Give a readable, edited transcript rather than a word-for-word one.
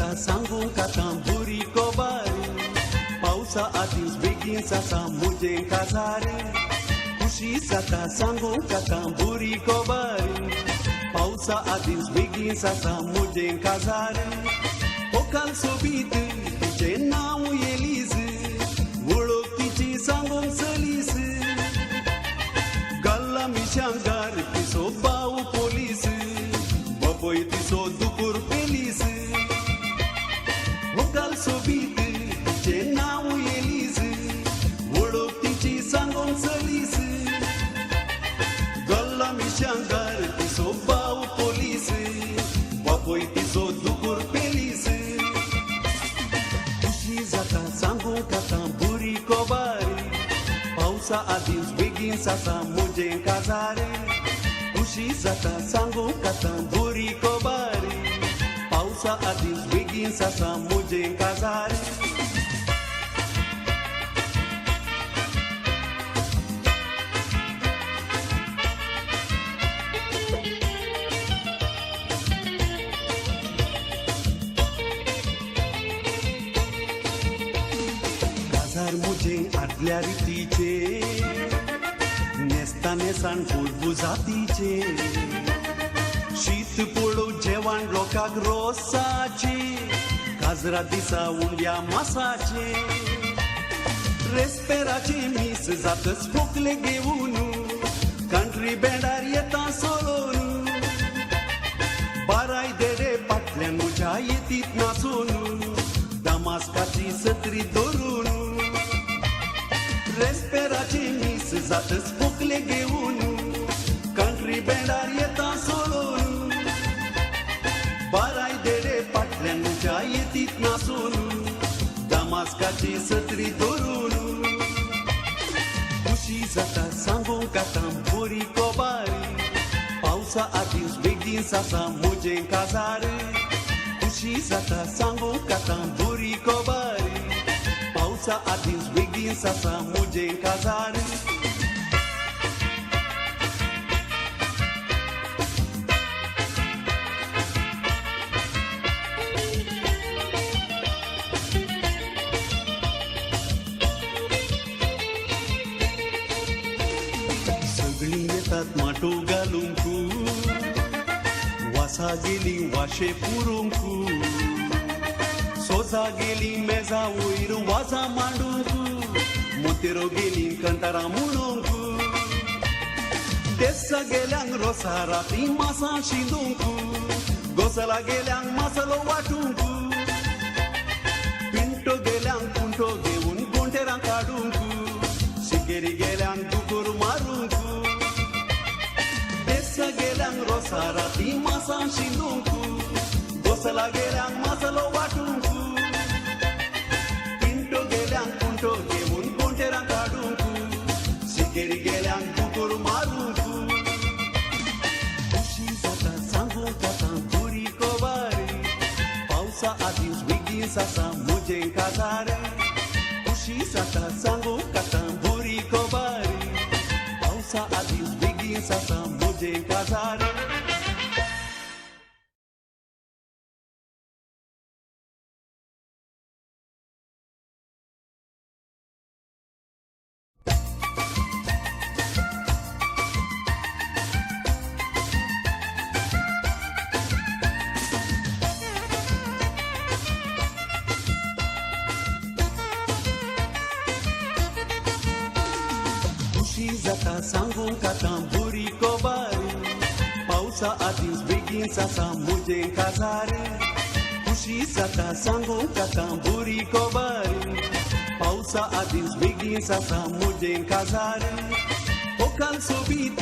जाता सांगूं का तांबुरी कोबारी पावसा आधीच बेगीन जाता मुजे काजारी खुशी जाता सांगूं का तांबुरी कोबारी पावसा आधीच बेगीन जाता मुजे काजारी ओकाल सोबीत तिचे नाव येलीज वळख तिची सांगूंक चलीस गल्ला मिशांगार तिचो बाव पोलीस बपय तिचो दुकूर पेलीस ओकाल सोबीत तिचे नाव येलीज वळख तिची सांगूंक चलीस गल्ला मिशांगार तिचो बाव पोलीस बपय तिचो दुकूर पेलीस खुशी जाता सांगूं का तांबुरी कोबारी पावसा आधीच बेगीन जाता मुजे काजारी खुशी जाता सांगूं का तांबुरी कोबारी पावसा आधीच बेगीन जाता मुजे काजारी मुझे आदल्या रितीचे नेस्ता नेसान बुजातीचे शीत पळो जेवण लोकांक रोसाचे काजरा दिसा उंड्या मासाचे रेस्पेराचे मीस जातच फोकले घेऊन कंट्री बँडार येता सोलोन बाराय देडे फाटल्यान म्हज्या येतीत नाचून दामास्काची सत्री धरून रेस्पेराचे मीस जातच फोकले घेऊन कंट्री बँडार येता सोडून बाराय देडे फाटल्यान म्हज्या येतीत नाचून दामास्काची सत्री धरून खुशी जाता सांगूं का तांबुरी कोबारी पावसा आधीच बेगीन जाता मुजे काजारी खुशी जाता सांगूं का तांबुरी कोबारी पावसा आधीच बेगीन जाता मुजे काजारी सगळीं येतात माटो घालूंक वासा गेली वाशे पुरूंक सोजा गेली मेजा वयर वाजा मांडूंक मोतेरो गेली कंटारा म्हणूंक देसा गेल्यांक रोसा राती मासा शिंदूंक गोसला गेल्यांक मसालो वाटूंक पिंटो गेल्यांक पुंटो घेवन गोंटेरां काडूंक शिकेरी गेल्यांक दुकूर मारूंक देसा गेल्यांक रोसा राती मासा शिंदूंक गोसला गेल्यांक मसालो वाटूंक पिंटो गेल्यांक पुंटो घेवन गोंटेरां काडूंक शिकेरी गेल्यांक दुकूर मारूंक खुशी जाता सांगूं का तांबुरी कोबारी पावसा आधीच बेगीन जाता मुजे काजारी खुशी जाता सांगूं का तांबुरी कोबारी पावसा आधीच बेगीन जाता मुजे काजारी जाता सांगूं का तांबुरी कोबारी पावसा आधीच बेगीन जाता मुजे काजारी खुशी जाता सांगूं का तांबुरी कोबारी पावसा आधीच बेगीन जाता मुजे काजारी ओकाल सोबीत